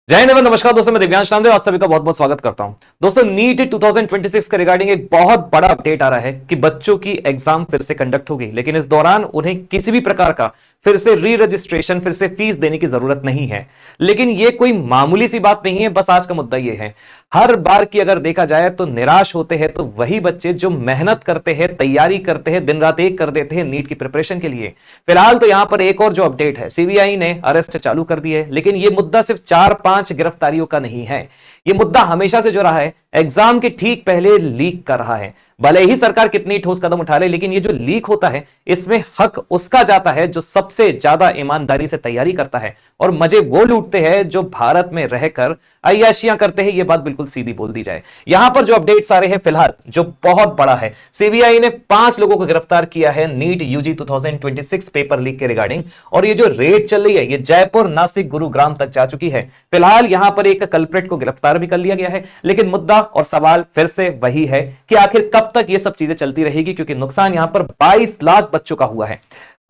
जय हिंद, नमस्कार दोस्तों, मैं दिव्यांश नामदेव आप सभी का बहुत बहुत स्वागत करता हूं। दोस्तों, नीट 2026 के रिगार्डिंग एक बहुत बड़ा अपडेट आ रहा है कि बच्चों की एग्जाम फिर से कंडक्ट होगी, लेकिन इस दौरान उन्हें किसी भी प्रकार का फिर से री रजिस्ट्रेशन, फिर से फीस देने की जरूरत नहीं है। लेकिन यह कोई मामूली सी बात नहीं है। बस आज का मुद्दा यह है, हर बार की अगर देखा जाए तो निराश होते हैं तो वही बच्चे जो मेहनत करते हैं, तैयारी करते हैं, दिन रात एक कर देते हैं नीट की प्रिपरेशन के लिए। फिलहाल तो यहां पर एक और जो अपडेट है, सीबीआई ने अरेस्ट चालू कर दी है, लेकिन यह मुद्दा सिर्फ 4-5 गिरफ्तारियों का नहीं है। यह मुद्दा हमेशा से जो रहा है, एग्जाम के ठीक पहले लीक कर रहा है। भले ही सरकार कितनी ठोस कदम उठा ले, लेकिन ये जो लीक होता है इसमें हक उसका जाता है जो सबसे ज्यादा ईमानदारी से तैयारी करता है, और मजे वो लूटते हैं जो भारत में रहकर अय्याशियां करते हैं। ये बात बिल्कुल सीधी बोल दी जाए। यहां पर जो अपडेट्स आ रहे हैं फिलहाल, जो बहुत बड़ा है, सीबीआई ने 5 लोगों को गिरफ्तार किया है नीट यूजी 2026 पेपर लीक के रिगार्डिंग। और ये जो रेड चल रही है, ये जयपुर, नासिक, गुरुग्राम तक जा चुकी है। फिलहाल यहां पर एक कल्प्रिट को गिरफ्तार भी कर लिया गया है, लेकिन मुद्दा और सवाल फिर से वही है कि आखिर कब तक ये सब चीजें चलती रहेगी, क्योंकि नुकसान यहां पर 22 लाख बच्चों का हुआ है।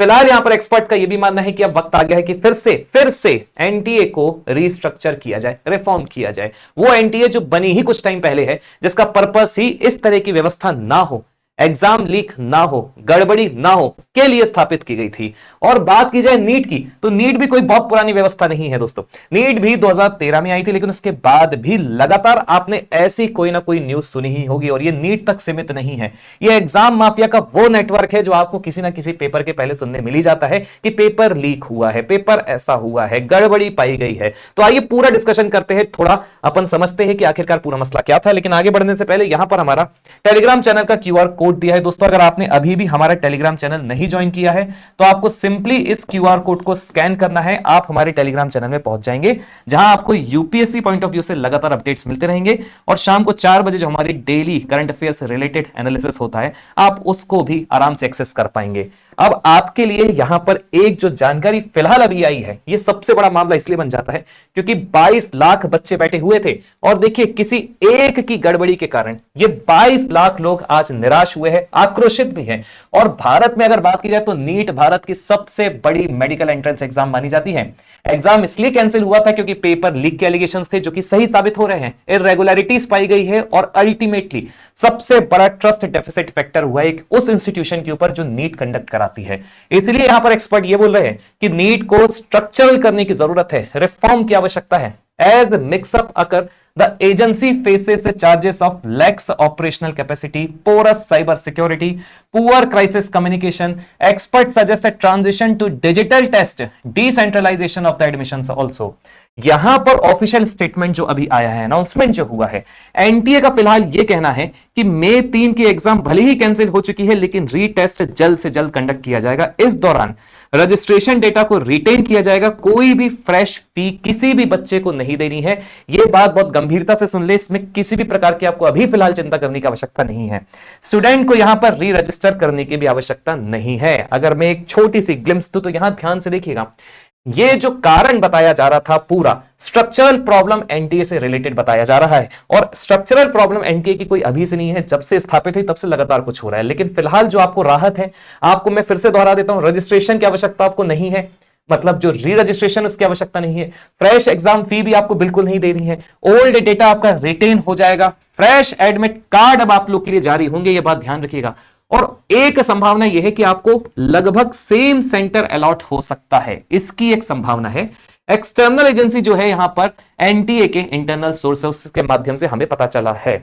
फिलहाल यहां पर एक्सपर्ट्स का यह भी मानना है कि अब वक्त आ गया है कि फिर से एनटीए को रीस्ट्रक्चर किया जाए, रिफॉर्म किया जाए। वो एनटीए जो बनी ही कुछ टाइम पहले है, जिसका पर्पस ही इस तरह की व्यवस्था ना हो, एग्जाम लीक ना हो, गड़बड़ी ना हो, के लिए स्थापित की गई थी। और बात की जाए नीट की, तो नीट भी कोई बहुत पुरानी व्यवस्था नहीं है दोस्तों। नीट भी 2013 में आई थी, लेकिन उसके बाद भी लगातार आपने ऐसी कोई ना कोई न्यूज सुनी ही होगी। और ये नीट तक सीमित नहीं है, ये एग्जाम माफिया का वो नेटवर्क है जो आपको किसी ना किसी पेपर के पहले सुनने मिल ही जाता है कि पेपर लीक हुआ है, पेपर ऐसा हुआ है, गड़बड़ी पाई गई है। तो आइए पूरा डिस्कशन करते हैं, थोड़ा अपन समझते हैं कि आखिरकार पूरा मसला क्या था। लेकिन आगे बढ़ने से पहले यहां पर हमारा टेलीग्राम चैनल का क्यूआर कोड दिया है दोस्तों। अगर आपने अभी भी हमारा टेलीग्राम चैनल नहीं ज्वाइन किया है तो आपको सिंपली इस क्यूआर कोड को स्कैन करना है, आप हमारे टेलीग्राम चैनल में पहुंच जाएंगे, जहां आपको यूपीएससी पॉइंट ऑफ व्यू से लगातार अपडेट्स मिलते रहेंगे। और शाम को 4 बजे जो हमारी डेली करंट अफेयर से रिलेटेड एनालिसिस होता है, आप उसको भी आराम से एक्सेस कर पाएंगे। अब आपके लिए यहां पर एक जो जानकारी फिलहाल अभी आई है, यह सबसे बड़ा मामला इसलिए बन जाता है क्योंकि 22 लाख बच्चे बैठे हुए थे, और देखिए किसी एक की गड़बड़ी के कारण ये 22 लाख लोग आज निराश हुए हैं, आक्रोशित भी हैं। और भारत में अगर बात की जाए तो नीट भारत की सबसे बड़ी मेडिकल एंट्रेंस एग्जाम मानी जाती है। एग्जाम इसलिए कैंसिल हुआ था क्योंकि पेपर लीक के एलिगेशंस थे, जो कि सही साबित हो रहे हैं, इररेगुलरिटीज पाई गई है, और अल्टीमेटली सबसे बड़ा ट्रस्ट डेफिसिट फैक्टर हुआ एक उस इंस्टीट्यूशन के ऊपर जो नीट कंडक्ट कराती है। इसलिए यहां पर एक्सपर्ट ये बोल रहे हैं कि नीट को स्ट्रक्चरल करने की जरूरत है, रिफॉर्म की आवश्यकता है। As mixup occur, the agency faces charges of lax operational capacity, porous cyber security, poor crisis communication. Experts suggest a transition to digital test, decentralization of the admissions also. यहां पर official statement जो अभी आया है, announcement जो हुआ है, NTA का फिलहाल यह कहना है कि मई 3 की एग्जाम भले ही कैंसिल हो चुकी है, लेकिन रीटेस्ट जल्द से जल्द कंडक्ट किया जाएगा। इस दौरान रजिस्ट्रेशन डेटा को रिटेन किया जाएगा, कोई भी फ्रेश फी किसी भी बच्चे को नहीं देनी है। यह बात बहुत गंभीरता से सुन ले, इसमें किसी भी प्रकार की आपको अभी फिलहाल चिंता करने की आवश्यकता नहीं है। स्टूडेंट को यहां पर री रजिस्टर करने की भी आवश्यकता नहीं है। अगर मैं एक छोटी सी ग्लिम्स दूं तो यहां ध्यान से देखिएगा, ये जो कारण बताया जा रहा था पूरा स्ट्रक्चरल प्रॉब्लम एनटीए से रिलेटेड बताया जा रहा है। और स्ट्रक्चरल प्रॉब्लम एनटीए की कोई अभी से नहीं है, जब से स्थापित हुई तब से लगातार कुछ हो रहा है। लेकिन फिलहाल जो आपको राहत है, आपको मैं फिर से दोहरा देता हूं, रजिस्ट्रेशन की आवश्यकता आपको नहीं है, मतलब जो री रजिस्ट्रेशन उसकी आवश्यकता नहीं है। फ्रेश एग्जाम फी भी आपको बिल्कुल नहीं देनी है, ओल्ड डेटा आपका रिटेन हो जाएगा, फ्रेश एडमिट कार्ड अब आप लोग के लिए जारी होंगे, यह बात ध्यान रखिएगा। और एक संभावना यह है कि आपको लगभग सेम सेंटर अलॉट हो सकता है, इसकी एक संभावना है। एक्सटर्नल एजेंसी जो है यहां पर एनटीए के इंटरनल सोर्सेस के माध्यम से हमें पता चला है।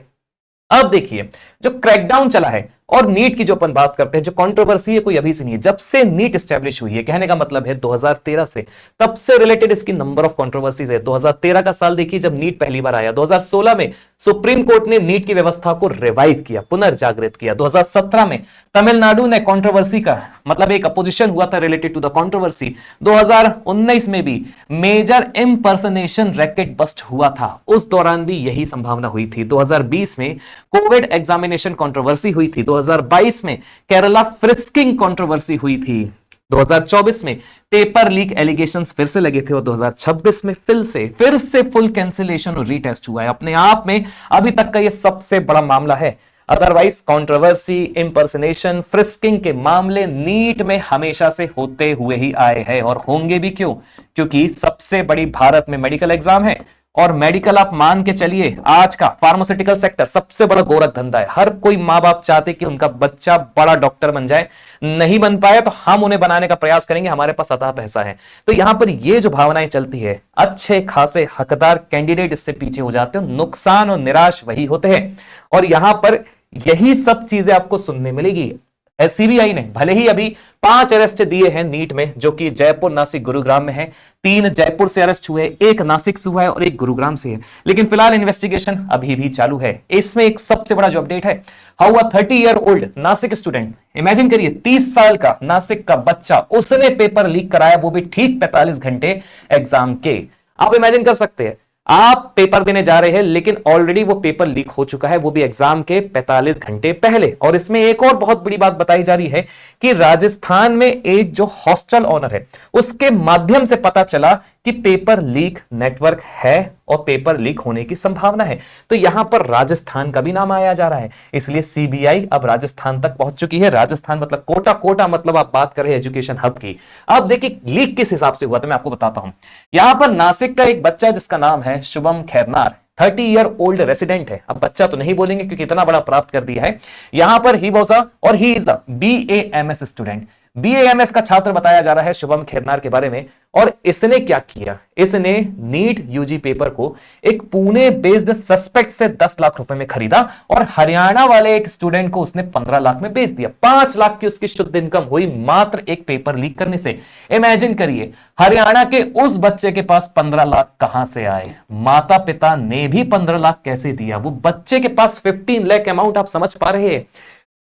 अब देखिए, जो क्रैकडाउन चला है और नीट की जो अपन बात करते हैं, जो कंट्रोवर्सी है कोई अभी से नहीं है, जब से नीट एस्टेब्लिश हुई है, कहने का मतलब है 2013 से, तब से रिलेटेड इसकी नंबर ऑफ कंट्रोवर्सीज है। 2013 का साल देखिए जब नीट पहली बार आया, 2016 में सुप्रीम कोर्ट ने नीट की व्यवस्था को रिवाइव किया, पुनर्जागृत किया। 2017 में तमिलनाडु ने कंट्रोवर्सी का मतलब एक अपोजिशन हुआ था रिलेटेड टू द कंट्रोवर्सी। 2019 में भी मेजर इम्पर्सनेशन रैकेट बस्ट हुआ था, उस दौरान भी यही संभावना हुई थी। 2020 में कोविड एग्जामिनेशन कंट्रोवर्सी हुई थी, 2022 में केरला फ्रिस्किंग कंट्रोवर्सी हुई थी, 2024 में पेपर लीक एलिगेशंस फिर से लगे थे, और 2026 में फिर से फुल कैंसिलेशन और रीटेस्ट हुआ है। अपने आप में अभी तक का यह सबसे बड़ा मामला है। अदरवाइज कंट्रोवर्सी, इंपर्सनेशन, फ्रिस्किंग के मामले नीट में हमेशा से होते हुए ही आए हैं, और होंगे भी। क्यों? क्योंकि सबसे बड़ी भारत में मेडिकल एग्जाम है, और मेडिकल आप मान के चलिए, आज का फार्मास्यूटिकल सेक्टर सबसे बड़ा गोरख धंधा है। हर कोई माँ बाप चाहते कि उनका बच्चा बड़ा डॉक्टर बन जाए, नहीं बन पाए तो हम उन्हें बनाने का प्रयास करेंगे, हमारे पास अथाह पैसा है। तो यहां पर ये जो भावनाएं चलती है, अच्छे खासे हकदार कैंडिडेट इससे पीछे हो जाते हैं, नुकसान और निराश वही होते हैं। और यहां पर यही सब चीजें आपको सुनने मिलेगी। सीबीआई ने भले ही अभी 5 अरेस्ट दिए हैं नीट में, जो कि जयपुर, नासिक, गुरुग्राम में है। 3 जयपुर से अरेस्ट हुए, 1 नासिक से हुआ है और 1 गुरुग्राम से है, लेकिन फिलहाल इन्वेस्टिगेशन अभी भी चालू है। इसमें एक सबसे बड़ा जो अपडेट है, how a 30-year-old Nashik student, imagine करिए 30 साल का नासिक का बच्चा, उसने पेपर लीक कराया, वो भी ठीक 45 घंटे एग्जाम के। आप इमेजिन कर सकते हैं, आप पेपर देने जा रहे हैं लेकिन ऑलरेडी वो पेपर लीक हो चुका है, वो भी एग्जाम के 45 घंटे पहले। और इसमें एक और बहुत बड़ी बात बताई जा रही है कि राजस्थान में एक जो हॉस्टल ओनर है, उसके माध्यम से पता चला कि पेपर लीक नेटवर्क है और पेपर लीक होने की संभावना है। तो यहां पर राजस्थान का भी नाम आया जा रहा है, इसलिए सीबीआई अब राजस्थान तक पहुंच चुकी है। राजस्थान मतलब कोटा, कोटा मतलब आप बात कर रहे हैं एजुकेशन हब की। अब देखिए लीक किस हिसाब से हुआ, तो मैं आपको बताता हूं। यहां पर नासिक का एक बच्चा जिसका नाम है शुभम खैरनार, 30-year-old रेसिडेंट है। अब बच्चा तो नहीं बोलेंगे क्योंकि इतना बड़ा प्राप्त कर दिया है। यहां पर ही वॉज और he is a BAMS student, BAMS का छात्र बताया जा रहा है शुभम खैरनार के बारे में। और इसने क्या किया, इसने नीट यूजी पेपर को एक पुणे बेस्ड सस्पेक्ट से 10 लाख रुपए में खरीदा और हरियाणा वाले एक स्टूडेंट को उसने 15 लाख में बेच दिया। 5 लाख की उसकी शुद्ध इनकम हुई मात्र एक पेपर लीक करने से। इमेजिन करिए, हरियाणा के उस बच्चे के पास 15 लाख कहां से आए, माता पिता ने भी 15 लाख कैसे दिया, वो बच्चे के पास 15 लाख अमाउंट, आप समझ पा रहे हैं।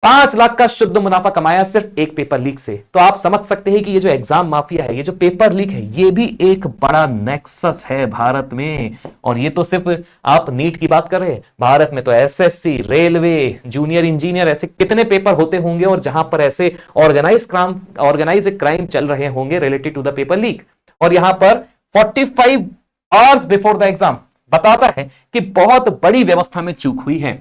5 लाख का शुद्ध मुनाफा कमाया सिर्फ एक पेपर लीक से। तो आप समझ सकते हैं कि ये जो एग्जाम माफिया है, ये जो पेपर लीक है, ये भी एक बड़ा नेक्सस है भारत में। और ये तो सिर्फ आप नीट की बात कर रहे हैं, भारत में तो एसएससी, रेलवे, जूनियर इंजीनियर, ऐसे कितने पेपर होते होंगे और जहां पर ऐसे ऑर्गेनाइज क्राइम चल रहे होंगे related to the paper leak. और यहां पर 45 आवर्स बिफोर द एग्जाम बताता है कि बहुत बड़ी व्यवस्था में चूक हुई है।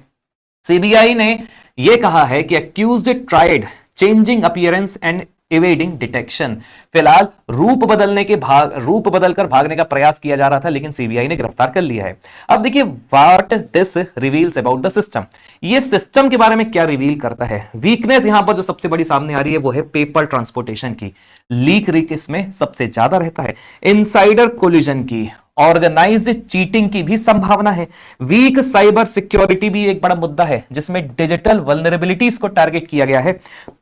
सीबीआई ने यह कहा है कि accused tried changing appearance and evading detection. फिलहाल रूप बदलकर भागने का प्रयास किया जा रहा था, लेकिन सीबीआई ने गिरफ्तार कर लिया है। अब देखिए what this reveals about the system. ये सिस्टम के बारे में क्या रिवील करता है। वीकनेस यहां पर जो सबसे बड़ी सामने आ रही है वो है पेपर ट्रांसपोर्टेशन की। लीक रिक इसमें सबसे ज्यादा रहता है। इनसाइडर कोलिजन की, ऑर्गेनाइज्ड चीटिंग की भी संभावना है। वीक साइबर सिक्योरिटी भी एक बड़ा मुद्दा है जिसमें डिजिटल वल्नरेबिलिटीज को टारगेट किया गया है।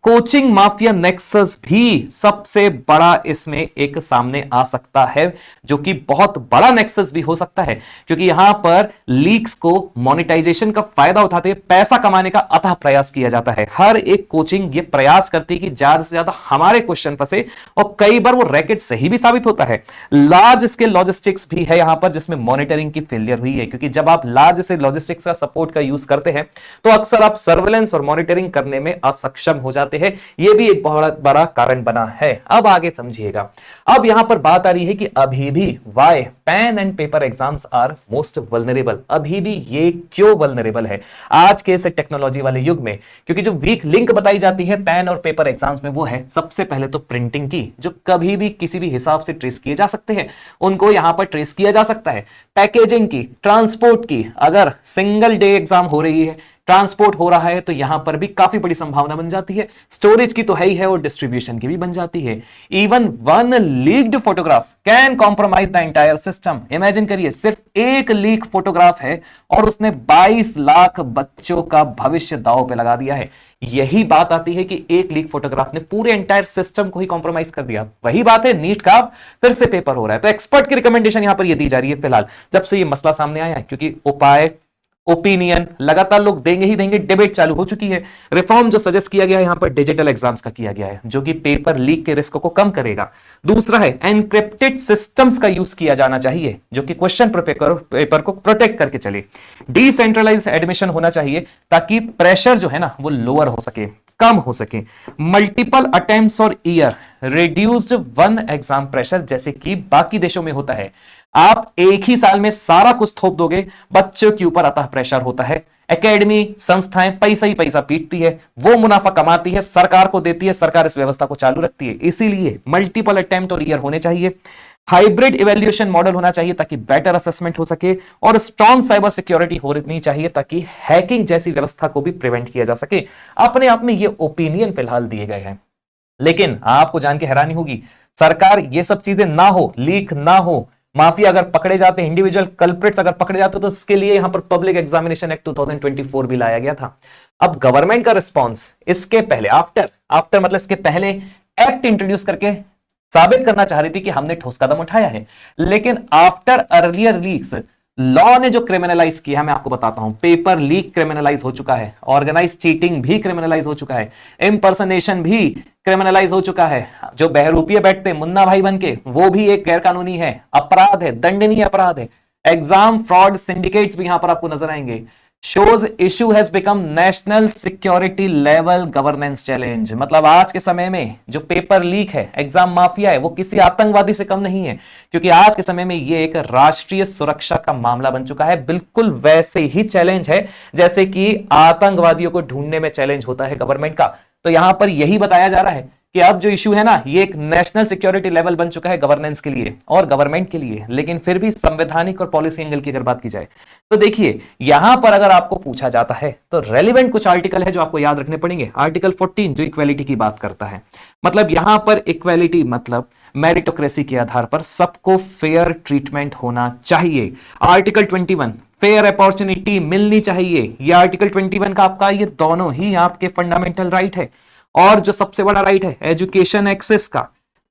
कोचिंग माफिया नेक्सस भी सबसे बड़ा इसमें एक सामने आ सकता है, जो कि बहुत बड़ा नेक्सस भी हो सकता है, क्योंकि यहां पर लीक्स को मोनेटाइजेशन का फायदा उठाते हुए पैसा कमाने का अथाह प्रयास किया जाता है। हर एक कोचिंग ये प्रयास करती है कि ज्यादा से ज्यादा हमारे क्वेश्चन फंसे, और कई बार वो रैकेट सही भी साबित होता है। लार्ज स्केल लॉजिस्टिक्स भी है यहां पर जिसमें मॉनिटरिंग की फेलियर हुई है, क्योंकि जब आप लार्ज से लॉजिस्टिक्स का सपोर्ट का यूज करते हैं तो अक्सर आप सर्वेलेंस और मॉनिटरिंग करने में असक्षम हो जाते हैं। यह भी एक बहुत बड़ा कारण बना है। अब आगे समझिएगा। अब यहां पर बात आ रही है कि अभी भी why pen and paper exams are most vulnerable. अभी भी ये क्यों वल्नरेबल है आज के इस टेक्नोलॉजी वाले युग में, क्योंकि जो वीक लिंक बताई जाती है पेन और पेपर एग्जाम्स में वो है सबसे पहले तो प्रिंटिंग की, जो कभी भी किसी भी हिसाब से ट्रेस किए जा सकते हैं, उनको यहां पर ट्रेस किया जा सकता है। पैकेजिंग की, ट्रांसपोर्ट की, अगर सिंगल डे एग्जाम हो रही है, ट्रांसपोर्ट हो रहा है, तो यहां पर भी काफी बड़ी संभावना बन जाती है। स्टोरेज की तो है ही है और डिस्ट्रीब्यूशन की भी बन जाती है। Even one leaked photograph can compromise the entire system. Imagine करिए सिर्फ एक लीक फोटोग्राफ है और उसने 22 लाख बच्चों का भविष्य दांव पे लगा दिया है। यही बात आती है कि एक लीक फोटोग्राफ ने पूरे एंटायर सिस्टम को ही कॉम्प्रोमाइज कर दिया। वही बात है, नीट का फिर से पेपर हो रहा है, तो एक्सपर्ट की रिकमेंडेशन यहां पर यह दी जा रही है फिलहाल, जब से यह मसला सामने आया है, क्योंकि उपाय ओपिनियन लगातार लोग देंगे ही देंगे, डिबेट चालू हो चुकी है। रिफॉर्म जो सजेस्ट किया गया है यहां पर डिजिटल एग्जाम्स का किया गया है, जो कि पेपर लीक के रिस्क को कम करेगा। दूसरा है एनक्रिप्टेड सिस्टम्स का यूज किया जाना चाहिए, जो कि क्वेश्चन पेपर को प्रोटेक्ट करके चले। डिसेंट्रलाइज एडमिशन होना चाहिए ताकि प्रेशर जो है ना वो लोअर हो सके, कम हो सके। मल्टीपल अटेम्प्ट्स और year reduced one exam pressure, जैसे कि बाकी देशों में होता है। आप एक ही साल में सारा कुछ थोप दोगे, बच्चों के ऊपर अतः प्रेशर होता है। एकेडमी संस्थाएं पैसा ही पैसा पीटती है, वो मुनाफा कमाती है, सरकार को देती है, सरकार इस व्यवस्था को चालू रखती है। इसीलिए मल्टीपल अटेम्प्ट और ईयर होने चाहिए। हाइब्रिड इवैल्यूएशन मॉडल होना चाहिए ताकि बेटर असेसमेंट हो सके, और स्ट्रॉन्ग साइबर सिक्योरिटी होनी चाहिए ताकि हैकिंग जैसी व्यवस्था को भी प्रिवेंट किया जा सके। अपने आप में ये ओपिनियन फिलहाल दिए गए हैं, लेकिन आपको जान के हैरानी होगी, सरकार ये सब चीजें ना हो, लीक ना हो, माफिया अगर पकड़े जाते, इंडिविजुअल कल्प्रिट्स अगर पकड़े जाते, तो इसके लिए यहां पर पब्लिक एग्जामिनेशन एक्ट 2024 भी लाया गया था। अब गवर्नमेंट का रिस्पॉन्स इसके पहले, आफ्टर आफ्टर मतलब इसके पहले एक्ट इंट्रोड्यूस करके साबित करना चाह रही थी कि हमने ठोस कदम उठाया है, लेकिन आफ्टर अर्लियर लीक्स लॉ ने जो क्रिमिनलाइज किया, मैं आपको बताता हूं, पेपर लीक क्रिमिनलाइज हो चुका है, ऑर्गेनाइज चीटिंग भी क्रिमिनलाइज हो चुका है, इम्पर्सनेशन भी क्रिमिनलाइज हो चुका है, जो बहरूपिये बैठते मुन्ना भाई बन के, वो भी एक गैर कानूनी है, अपराध है, दंडनीय अपराध है। एग्जाम फ्रॉड सिंडिकेट्स भी यहां पर आपको नजर आएंगे। shows issue has become national security level governance challenge। मतलब आज के समय में जो पेपर लीक है, एग्जाम माफिया है, वो किसी आतंकवादी से कम नहीं है, क्योंकि आज के समय में ये एक राष्ट्रीय सुरक्षा का मामला बन चुका है। बिल्कुल वैसे ही चैलेंज है जैसे कि आतंकवादियों को ढूंढने में चैलेंज होता है गवर्नमेंट का। तो यहां पर यही बताया जा रहा है कि अब जो इशू है ना, ये एक नेशनल सिक्योरिटी लेवल बन चुका है गवर्नेंस के लिए और गवर्नमेंट के लिए। लेकिन फिर भी संवैधानिक और पॉलिसी एंगल की अगर बात की जाए तो देखिए, यहां पर अगर आपको पूछा जाता है तो रेलिवेंट कुछ आर्टिकल है जो आपको याद रखने पड़ेंगे। आर्टिकल 14 जो इक्वेलिटी की बात करता है, मतलब यहां पर इक्वेलिटी मतलब मेरिटोक्रेसी के आधार पर सबको फेयर ट्रीटमेंट होना चाहिए। आर्टिकल 21 फेयर अपॉर्चुनिटी मिलनी चाहिए। ये आर्टिकल 21 का आपका, ये दोनों ही आपके फंडामेंटल राइट है। और जो सबसे बड़ा राइट है एजुकेशन एक्सेस का,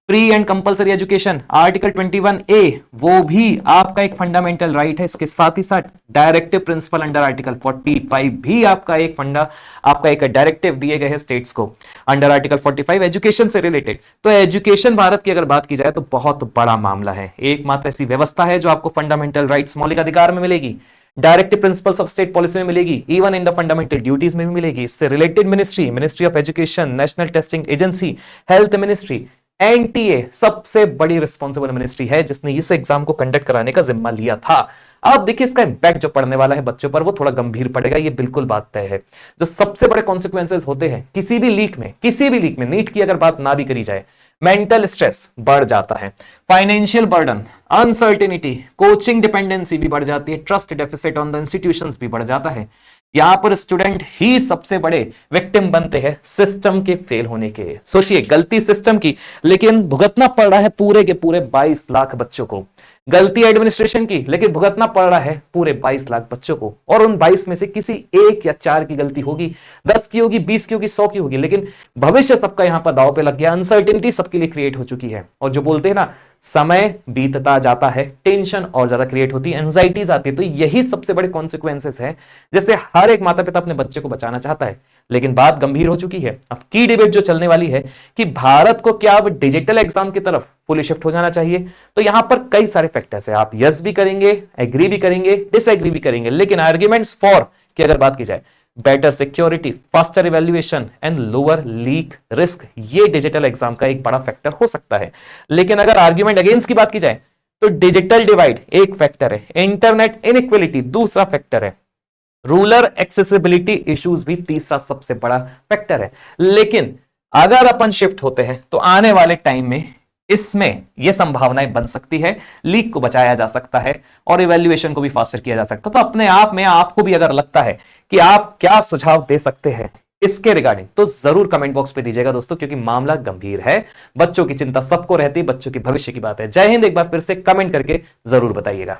free and compulsory education, article 21A, वो भी आपका एक फंडामेंटल राइट है। इसके साथ ही साथ डायरेक्टिव प्रिंसिपल अंडर आर्टिकल 45 भी आपका एक आपका एक डायरेक्टिव दिए गए हैं स्टेट्स को अंडर आर्टिकल 45 एजुकेशन से रिलेटेड। तो एजुकेशन भारत की अगर बात की जाए तो बहुत बड़ा मामला है। एकमात्र ऐसी व्यवस्था है जो आपको फंडामेंटल राइट्स मौलिक अधिकार में मिलेगी, directive principles of state policy में मिलेगी, even in the fundamental duties में भी मिलेगी। इससे related ministry, ministry of education, national testing agency, health ministry, NTA सबसे बड़ी रिस्पॉन्सिबल मिनिस्ट्री है जिसने इस एग्जाम को कंडक्ट कराने का जिम्मा लिया था। अब देखिए इसका इंपैक्ट जो पड़ने वाला है बच्चों पर, वो थोड़ा गंभीर पड़ेगा, ये बिल्कुल बात तय है। जो सबसे बड़े कॉन्सिक्वेंसेस होते हैं किसी भी लीक में, नीट की अगर बात ना भी करी जाए, मेंटल स्ट्रेस बढ़ जाता है, financial burden, uncertainty, coaching dependency भी बढ़ जाती है, trust deficit on the institutions भी बढ़ जाता है। यहां पर स्टूडेंट ही सबसे बड़े विक्टिम बनते हैं सिस्टम के फेल होने के। सोचिए, गलती सिस्टम की, लेकिन भुगतना पड़ रहा है पूरे के पूरे 22 लाख बच्चों को। गलती एडमिनिस्ट्रेशन की, लेकिन भुगतना पड़ रहा है पूरे 22 लाख बच्चों को। और उन 22 में से किसी 1 या 4 की गलती होगी, 10 की होगी, 20 की होगी, 100 की होगी, लेकिन भविष्य सबका यहां पर दांव पे लग गया। अनसर्टेनिटी सबके लिए क्रिएट हो चुकी है। और जो बोलते हैं ना, समय बीतता जाता है, टेंशन और ज्यादा क्रिएट होती है, एंजाइटीज आती है। तो यही सबसे बड़े कॉन्सिक्वेंसेस है, जैसे हर एक माता पिता अपने बच्चे को बचाना चाहता है। लेकिन बात गंभीर हो चुकी है। अब की डिबेट जो चलने वाली है कि भारत को क्या अब डिजिटल एग्जाम की तरफ फुली शिफ्ट हो जाना चाहिए। तो यहां पर कई सारे फैक्टर्स है, आप यस भी करेंगे, एग्री भी करेंगे, डिसएग्री भी करेंगे, लेकिन आर्ग्यूमेंट्स फॉर की अगर बात की जाए, better security, faster evaluation and lower leak risk, ये डिजिटल एग्जाम का एक बड़ा फैक्टर हो सकता है। लेकिन अगर आर्ग्यूमेंट अगेंस्ट की बात की जाए तो डिजिटल डिवाइड एक फैक्टर है, इंटरनेट इनइक्वालिटी दूसरा फैक्टर है, रूरल एक्सेसिबिलिटी इश्यूज भी तीसरा सबसे बड़ा फैक्टर है। लेकिन अगर अपन शिफ्ट होते हैं तो आने वाले टाइम में इसमें यह संभावनाएं बन सकती है, लीक को बचाया जा सकता है और इवैल्यूएशन को भी फास्टर किया जा सकता है। तो अपने आप में आपको भी अगर लगता है कि आप क्या सुझाव दे सकते हैं इसके रिगार्डिंग, तो जरूर कमेंट बॉक्स पे दीजिएगा दोस्तों, क्योंकि मामला गंभीर है। बच्चों की चिंता सबको रहती है, बच्चों की भविष्य की बात है। जय हिंद। एक बार फिर से कमेंट करके जरूर बताइएगा।